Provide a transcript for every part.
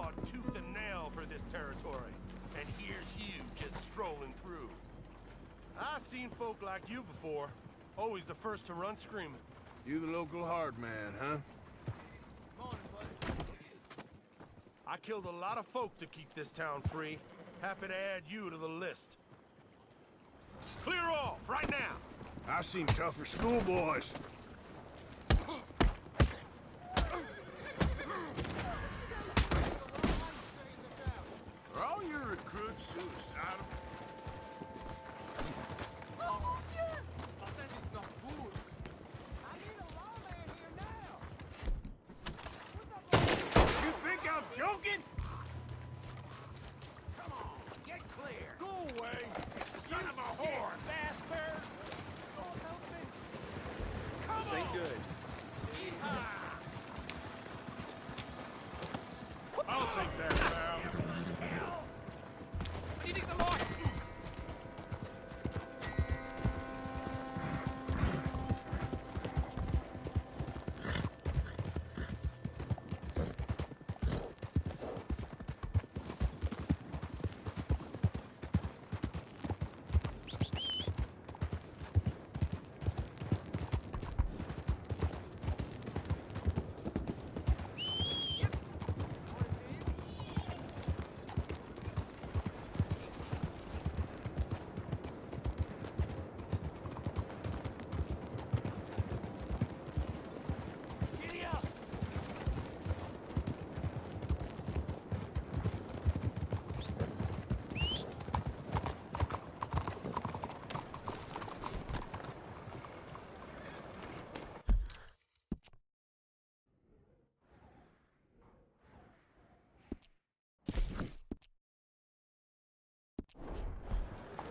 fought tooth and nail for this territory, and here's you just strolling through. I've seen folk like you before, always the first to run screaming. You the local hard man, huh? Morning, buddy. I killed a lot of folk to keep this town free. Happy to add you to the list. Clear off, right now! I've seen tougher schoolboys. Are all your recruits suicidal? Oh, shit! But that is not good. I need a lawman here now. You think I'm joking? Come on, get clear. Go away, son of a whore! Bastard! Oh, help me. Come This ain't on! good. I'll take that, pal. What do you think the law?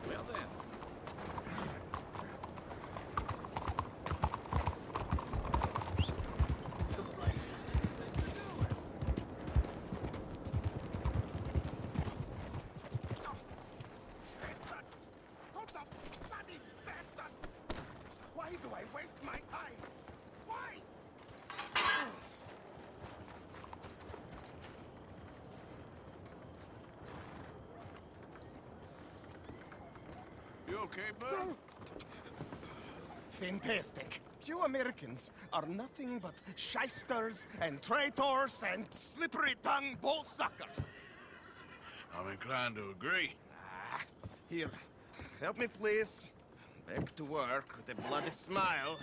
Well then. What the bloody bastard! Why do I waste my time? Why? You okay, bud? Fantastic. You Americans are nothing but shysters and traitors and slippery-tongued bull suckers. I'm inclined to agree. Here, help me please. Back to work with a bloody smile.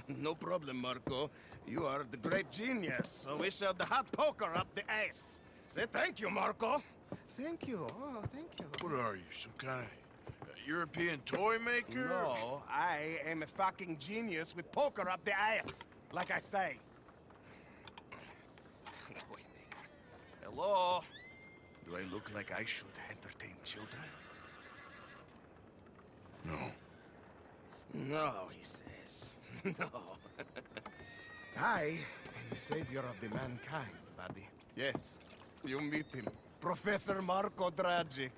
No problem, Marco. You are the great genius, so we shall the hot poker up the ass. Say thank you, Marco. Thank you. Oh, thank you. What are you, some kind of European toy maker? No, I am a fucking genius with poker up the ass, like I say. Toy maker. Hello? Do I look like I should entertain children? No. No, he says. No. I am the savior of the mankind, buddy. Yes, you meet him. Professor Marco Dragic.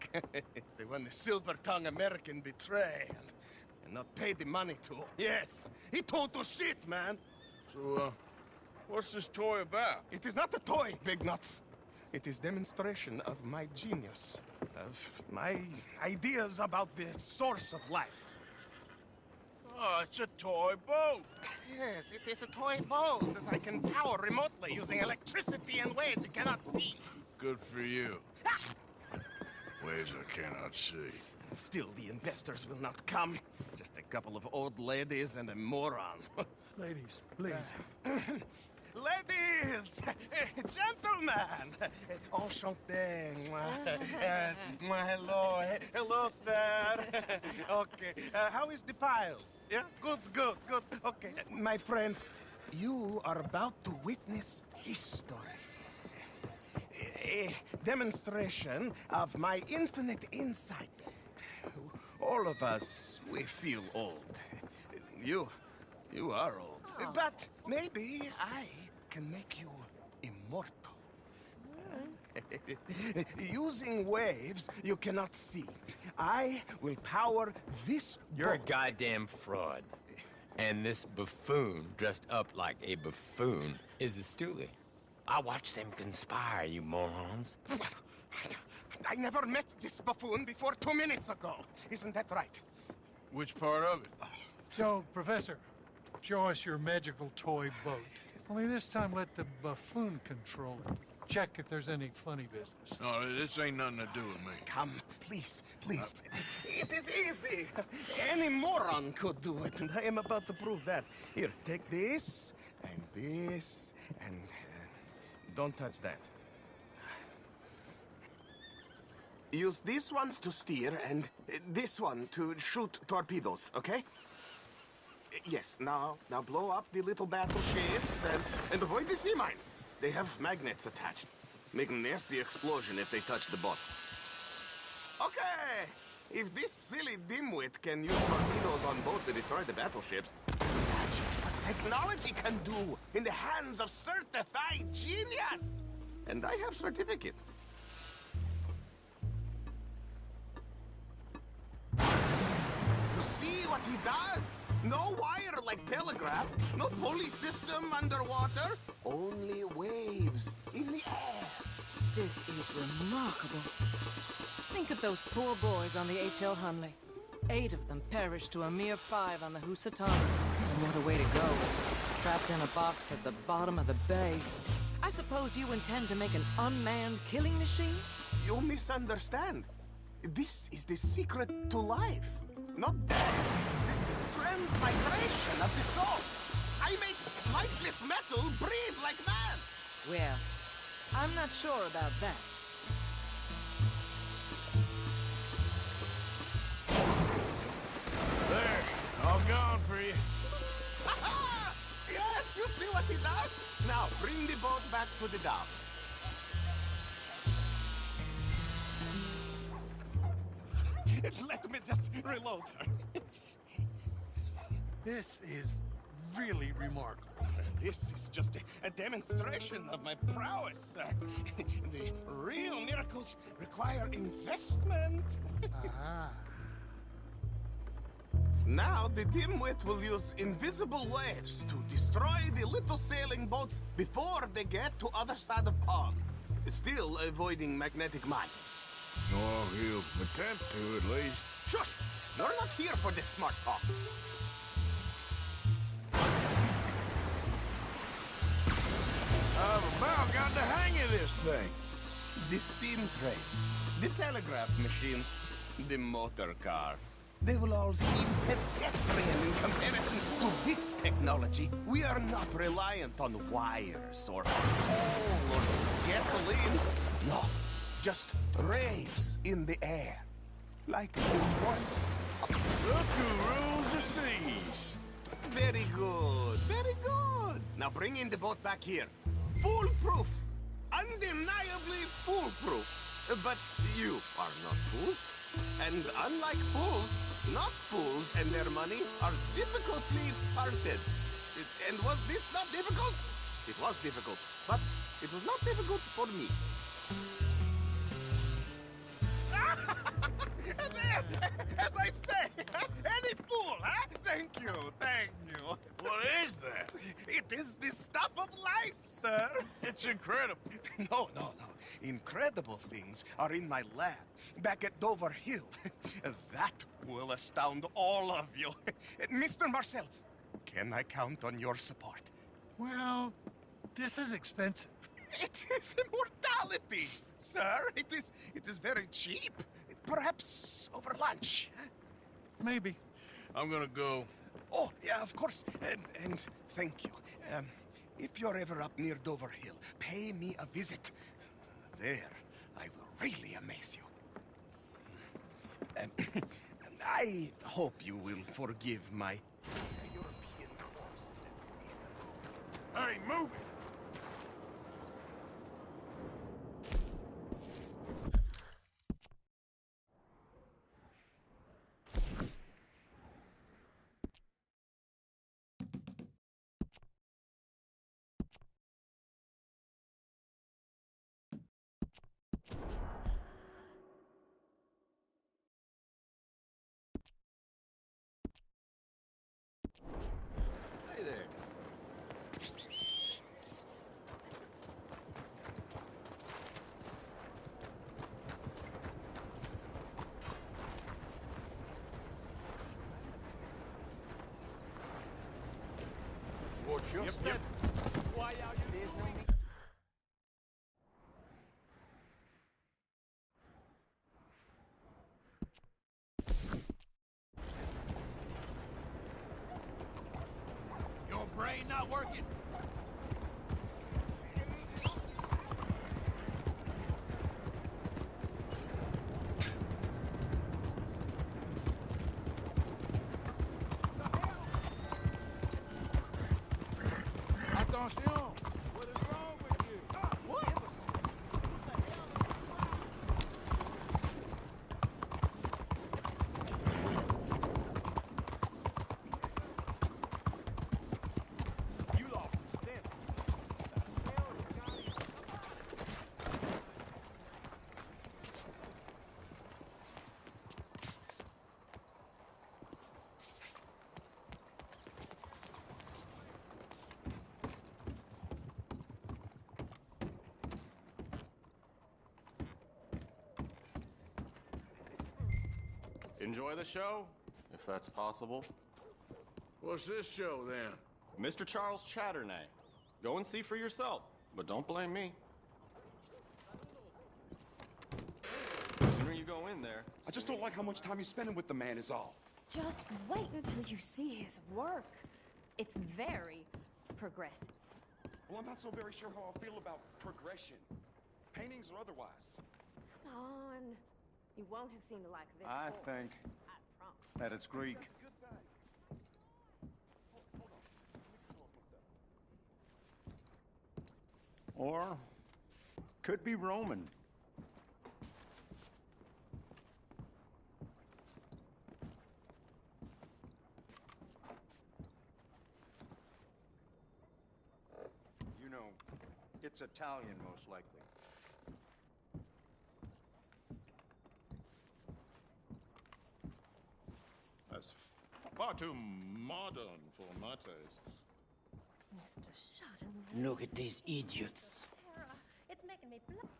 The one the silver-tongued American betrayed and not pay the money to. Yes, he total shit, man. So, what's this toy about? It is not a toy, Big Nuts. It is demonstration of my genius, of my ideas about the source of life. Oh, it's a toy boat. Yes, it is a toy boat that I can power remotely using electricity in ways you cannot see. Good for you. Ways I cannot see. And still, the investors will not come. Just a couple of old ladies and a moron. Ladies, please. Ladies! Gentlemen! Enchanté. Yes. Hello. Hello, sir. Okay. How is the piles? Yeah? Good, good, good. Okay. My friends, you are about to witness history. A demonstration of my infinite insight. All of us, we feel old. You are old. But maybe I can make you immortal. Using waves you cannot see, I will power this You're a boat. goddamn fraud. And this buffoon, dressed up like a buffoon, is a stoolie. I watch them conspire, you morons. I never met this buffoon before 2 minutes ago. Isn't that right? Which part of it? So, Professor, show us your magical toy boat. Only this time let the buffoon control it. Check if there's any funny business. No, this ain't nothing to do with me. Come, please, please. It is easy. Any moron could do it, and I am about to prove that. Here, take this, and this, and... don't touch that. Use these ones to steer, and this one to shoot torpedoes, okay? Yes, now blow up the little battleships, and avoid the sea mines. They have magnets attached. Make a nasty explosion if they touch the boat. Okay! If this silly dimwit can use torpedoes on boat to destroy the battleships, imagine what technology can do in the hands of certified genius! And I have certificate. You see what he does? No wire like telegraph, no pulley system underwater, only waves in the air. This is remarkable. Think of those poor boys on the H.L. Hunley. 8 of them perished to a mere 5 on the Housatonic. And what a way to go. Trapped in a box at the bottom of the bay. I suppose you intend to make an unmanned killing machine? You misunderstand. This is the secret to life, not death. Transmigration of the soul. I make lifeless metal breathe like man. Well, I'm not sure about that. There, all gone for you. Yes, you see what he does? Now, bring the boat back to the dock. Let me just reload her. This is really remarkable. This is just a demonstration of my prowess, sir. The real miracles require investment. Ah. Now the dimwit will use invisible waves to destroy the little sailing boats before they get to other side of pond. Still avoiding magnetic mines. Oh, he'll attempt to, at least. Shush! You're not here for this smart talk. I've about got the hang of this thing. The steam train, the telegraph machine, the motor car. They will all seem pedestrian in comparison to this technology. We are not reliant on wires or coal or gasoline. No, just rays in the air. Like the voice. Look who rules the seas. Very good, very good. Now bring in the boat back here. Foolproof. Undeniably foolproof. But you are not fools. And unlike fools, not fools and their money are difficultly parted. And was this not difficult? It was difficult, but it was not difficult for me. As I say, any fool, huh? Thank you, thank you. What is that? It is the stuff of life, sir. It's incredible. No. Incredible things are in my lab, back at Dover Hill. That will astound all of you. Mr. Marcel, can I count on your support? Well, this is expensive. It is immortality, sir. It is very cheap. Perhaps over lunch. Maybe. I'm gonna go. Oh, yeah, of course. And thank you. If you're ever up near Dover Hill, pay me a visit. There, I will really amaze you. I hope you will forgive my European course. Hey, move it! Hey there. Sure. Yep. Why are you? There's no need. Your brain not working? Attention! What is wrong with you? What? You lost sense. Enjoy the show, if that's possible. What's this show, then? Mr. Charles Chatternay. Go and see for yourself, but don't blame me. The sooner you go in there... I just don't like how much time you're spending with the man is all. Just wait until you see his work. It's very progressive. Well, I'm not so very sure how I feel about progression. Paintings or otherwise. Come on. You won't have seen the like of it I before. think I promise. that it's Greek. Or could be Roman. You know, it's Italian most likely. That's far too modern for my tastes. Mr. Chardonnay. Look at these idiots. Sarah, it's making me blush.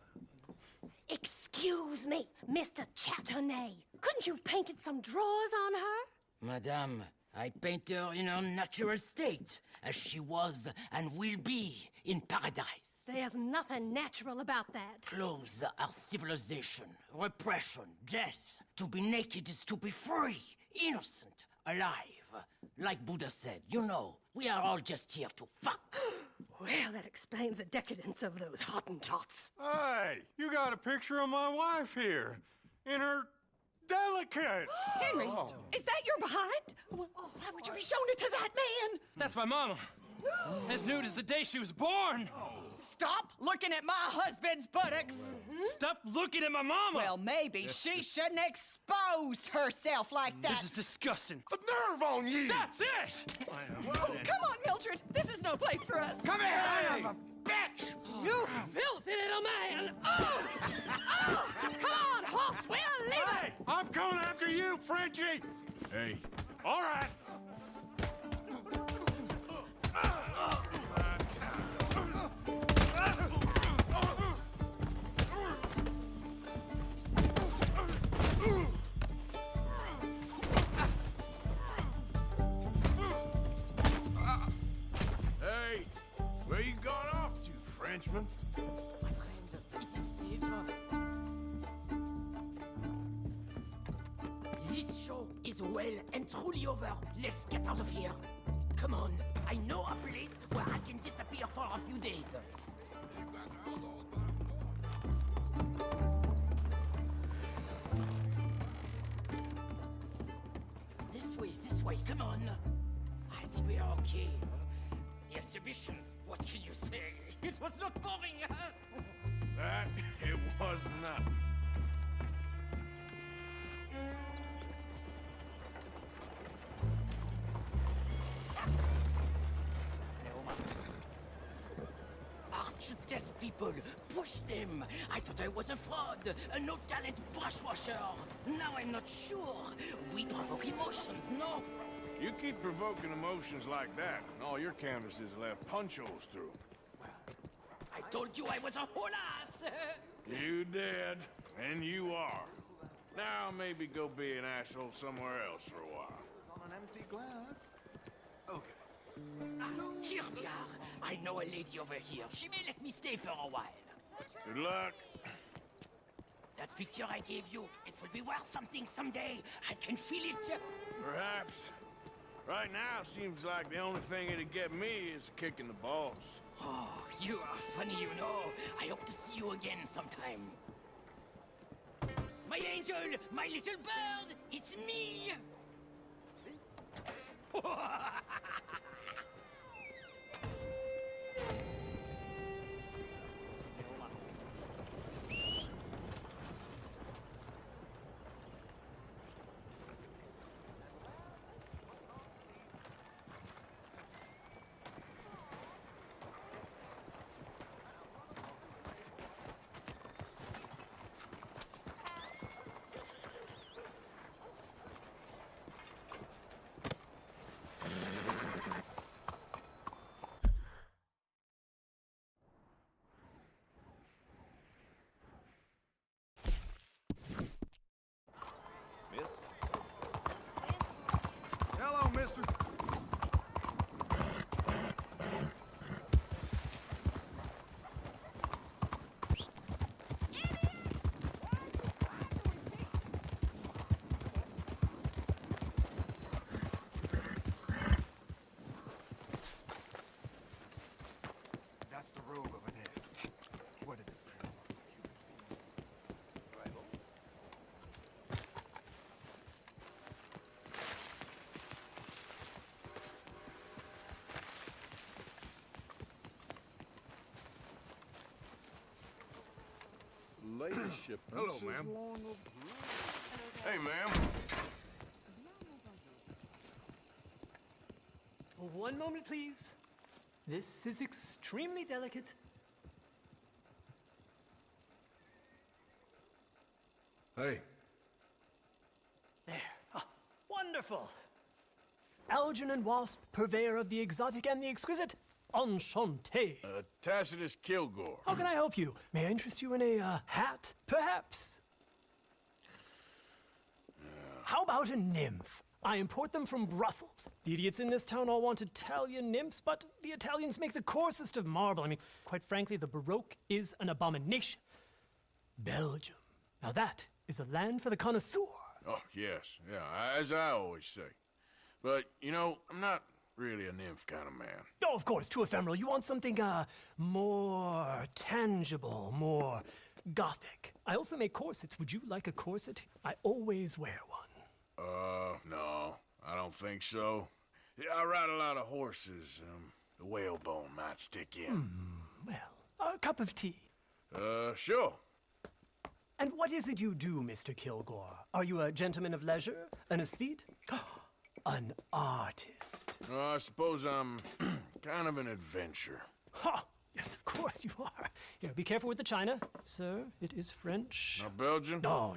Excuse me, Mr. Chatternay. Couldn't you have painted some drawers on her? Madame, I paint her in her natural state, as she was and will be in paradise. There's nothing natural about that. Clothes are civilization, repression, death. To be naked is to be free, innocent, alive. Like Buddha said, you know, we are all just here to fuck. Well, that explains the decadence of those Hottentots. Hey, you got a picture of my wife here in her delicates. Henry, is that your behind? Why would you be showing it to that man? That's my mama. As nude as the day she was born. Stop looking at my husband's buttocks. Stop looking at my mama. Well, maybe she shouldn't have exposed herself like that. This is disgusting. The nerve on you! That's it! Come on, Mildred. This is no place for us. Come here! Son of a bitch! You filthy little man! Oh! Oh! Come on, horse, we'll leave Hey, I'm coming after you, Frenchie. Hey, All right. hey, where you gone off to, Frenchman? This show is well and truly over. Let's get out of here. Come on, I know a place where I can disappear for a few days. This way, come on. I think we are okay. The exhibition, what can you say? It was not boring, huh? That it was not. Aren't you test people? Push them. I thought I was a fraud, a no-talent brushwasher. Now I'm not sure. We provoke emotions, no? You keep provoking emotions like that, and all your canvases will have punch holes through. I told you I was a whole ass. You did, and you are. Now maybe go be an asshole somewhere else for a while. On an empty glass. Okay, Here we are. I know a lady over here. She may let me stay for a while. Good luck. That picture I gave you, it will be worth something someday. I can feel it. Perhaps. Right now, seems like the only thing it'd get me is a kick in the balls. Oh, you are funny, you know. I hope to see you again sometime. My angel, my little bird, it's me! Hello, mister. That's the rogue over there. What did the Latest shipment. Hello, is ma'am. long overdue. Hey, ma'am. One moment, please. This is extremely delicate. Hey. There. Ah, wonderful. Algernon Wasp, purveyor of the exotic and the exquisite. Enchanté. Tacitus Kilgore. How can I help you? May I interest you in a hat, perhaps? How about a nymph? I import them from Brussels. The idiots in this town all want Italian nymphs, but the Italians make the coarsest of marble. I mean, quite frankly, the Baroque is an abomination. Belgium. Now that is a land for the connoisseur. Oh, yes. Yeah, as I always say. But, you know, I'm not really a nymph kind of man. Oh, of course, too ephemeral. You want something, more tangible, more gothic. I also make corsets. Would you like a corset? I always wear one. No, I don't think so. Yeah, I ride a lot of horses. The whalebone might stick in. Well, a cup of tea. Sure. And what is it you do, Mr. Kilgore? Are you a gentleman of leisure? An aesthete? An artist. I suppose I'm kind of an adventurer. Ha! Yes, of course you are. Here, be careful with the china. Sir, it is French. Not Belgian? No.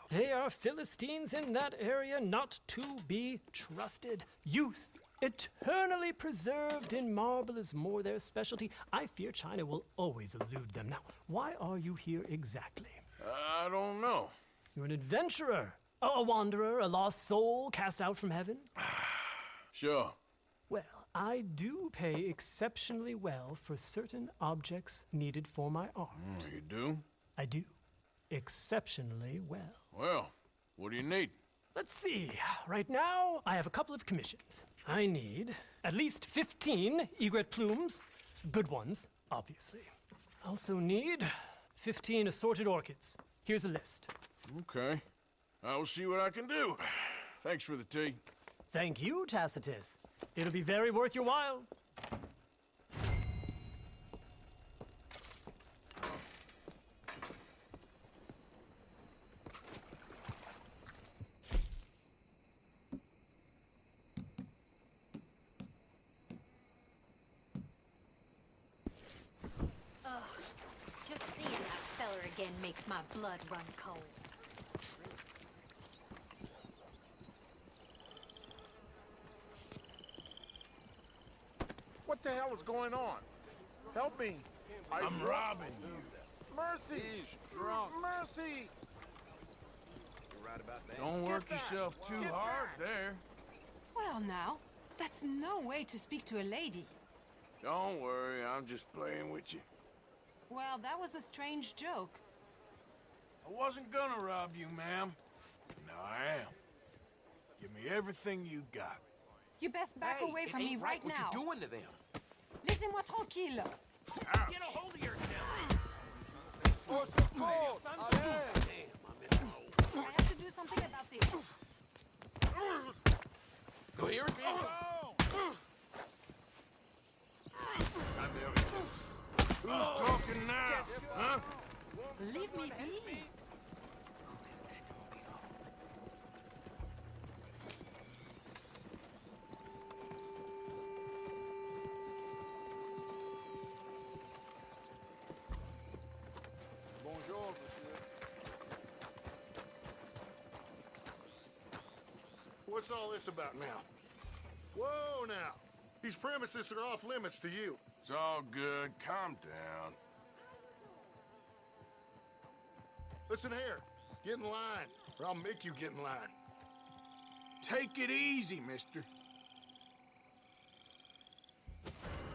They are Philistines in that area, not to be trusted. Youth, eternally preserved in marble, is more their specialty. I fear China will always elude them. Now, why are you here exactly? I don't know. You're an adventurer, a wanderer, a lost soul cast out from heaven? Sure. Well, I do pay exceptionally well for certain objects needed for my art. You do? I do. Exceptionally well. Well, what do you need? Let's see. Right now, I have a couple of commissions. I need at least 15 egret plumes. Good ones, obviously. I also need 15 assorted orchids. Here's a list. Okay. I will see what I can do. Thanks for the tea. Thank you, Tacitus. It'll be very worth your while. Just seeing that feller again makes my blood run cold. What the hell is going on? Help me. I'm robbing you. Mercy! drunk. Mercy! You're right about that. Don't work that. yourself too Get hard back. there. Well, now, That's no way to speak to a lady. Don't worry, I'm just playing with you. Well, that was a strange joke. I wasn't gonna rob you, ma'am. Now I am. Give me everything you got. You best back away from me right now. What you doing to them? Laissez-moi tranquille. Get a hold of yourself! I have to do something about this. Go here. Who's talking now? Huh? Leave me be. Bonjour, monsieur. What's all this about now? Whoa, now. These premises are off limits to you. It's all good. Calm down. Listen here. Get in line, or I'll make you get in line. Take it easy, mister.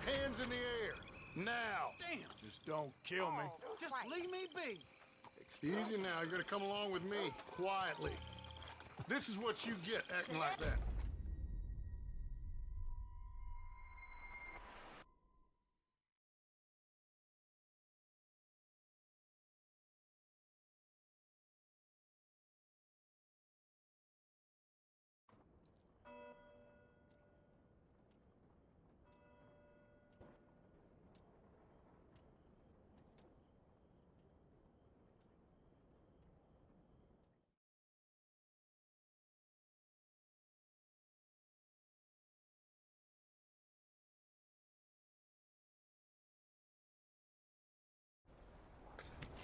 Hands in the air. Now. Damn. Just don't kill me. Just leave me be. Easy now. You're gonna come along with me, quietly. This is what you get acting like that.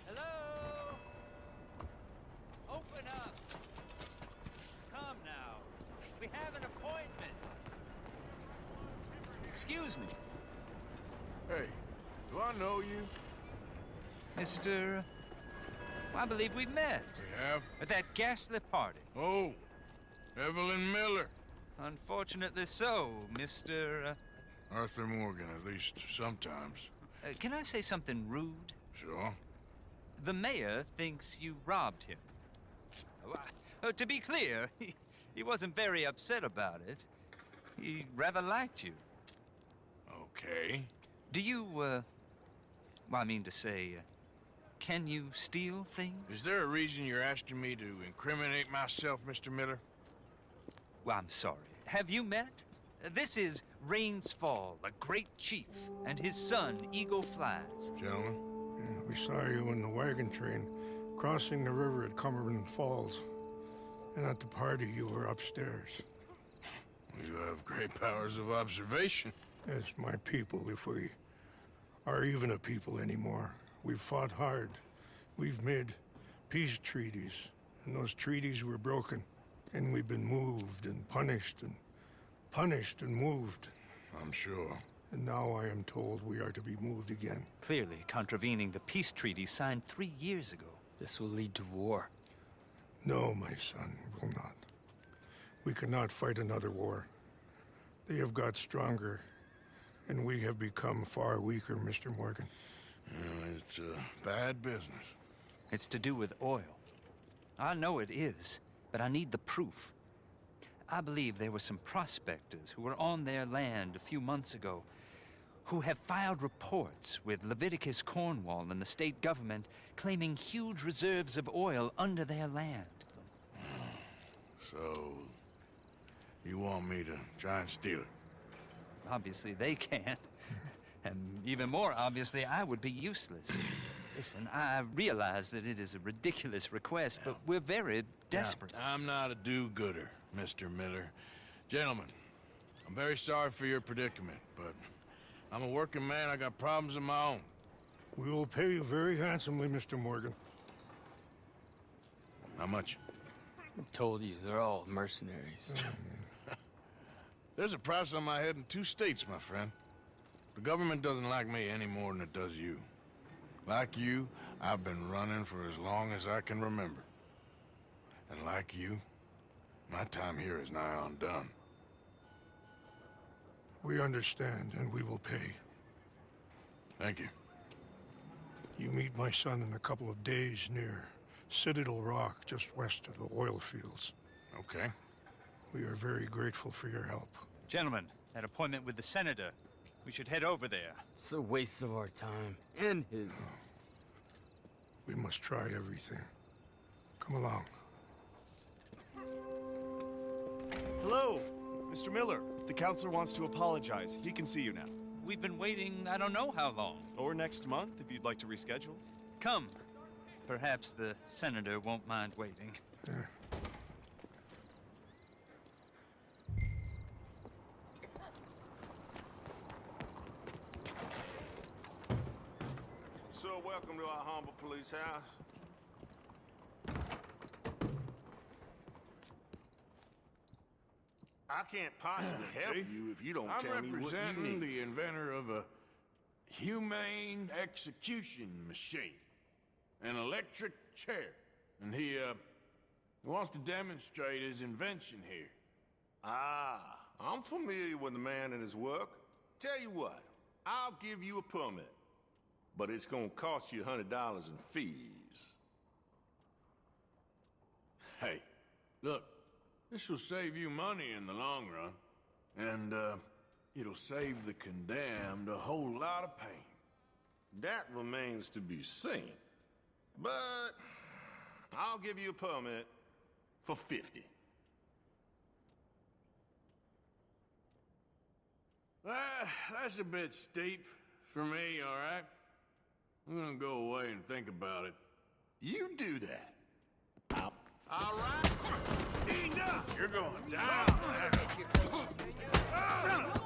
Hello? Open up. Come now. We have an appointment. Excuse me, Hey, do I know you? Mr. I believe we've met We have? at that ghastly party. Oh, Evelyn Miller. Unfortunately so, Mr. Arthur Morgan, at least sometimes. Can I say something rude? Sure. The mayor thinks you robbed him. To be clear, he wasn't very upset about it. He rather liked you. Okay. Do you, well, I mean to say, can you steal things? Is there a reason you're asking me to incriminate myself, Mr. Miller? Well, I'm sorry. Have you met? This is Rains Fall, a great chief, and his son, Eagle Flies. Gentlemen? Yeah, we saw you in the wagon train crossing the river at Cumberland Falls. And at the party, you were upstairs. You have great powers of observation. As my people, if we are even a people anymore. We've fought hard. We've made peace treaties, and those treaties were broken. And we've been moved and punished and moved. I'm sure. And now I am told we are to be moved again. Clearly contravening the peace treaty signed 3 years ago. This will lead to war. No, my son, it will not. We cannot fight another war. They have got stronger, and we have become far weaker, Mr. Morgan. It's bad business. It's to do with oil. I know it is, but I need the proof. I believe there were some prospectors who were on their land a few months ago who have filed reports with Leviticus Cornwall and the state government claiming huge reserves of oil under their land. So, you want me to try and steal it? Obviously they can't. And even more obviously, I would be useless. Listen, I realize that it is a ridiculous request, but we're very desperate. Now, I'm not a do-gooder, Mr. Miller. Gentlemen, I'm very sorry for your predicament, but I'm a working man. I got problems of my own. We will pay you very handsomely, Mr. Morgan. How much? I told you, they're all mercenaries. There's a price on my head in 2 states, my friend. The government doesn't like me any more than it does you. Like you, I've been running for as long as I can remember. And like you, my time here is nigh undone. We understand, and we will pay. Thank you. You meet my son in a couple of days near Citadel Rock, just west of the oil fields. Okay. We are very grateful for your help. Gentlemen, that appointment with the senator. We should head over there. It's a waste of our time. And his. We must try everything. Come along. Hello, Mr. Miller. The counselor wants to apologize. He can see you now. We've been waiting I don't know how long. Or next month, if you'd like to reschedule. Come. Perhaps the senator won't mind waiting. So, welcome to our humble police house. I can't possibly help Chief, you if you don't I'm tell me what you representing need. the inventor of a humane execution machine, an electric chair, and he wants to demonstrate his invention here. Ah, I'm familiar with the man and his work. Tell you what, I'll give you a permit, but it's gonna cost you $100 in fees. Hey, look, this will save you money in the long run, and it'll save the condemned a whole lot of pain. That remains to be seen, but I'll give you a permit for 50. That's a bit steep for me, all right? I'm gonna go away and think about it. You do that. All right? Enough! You're going down. Son of a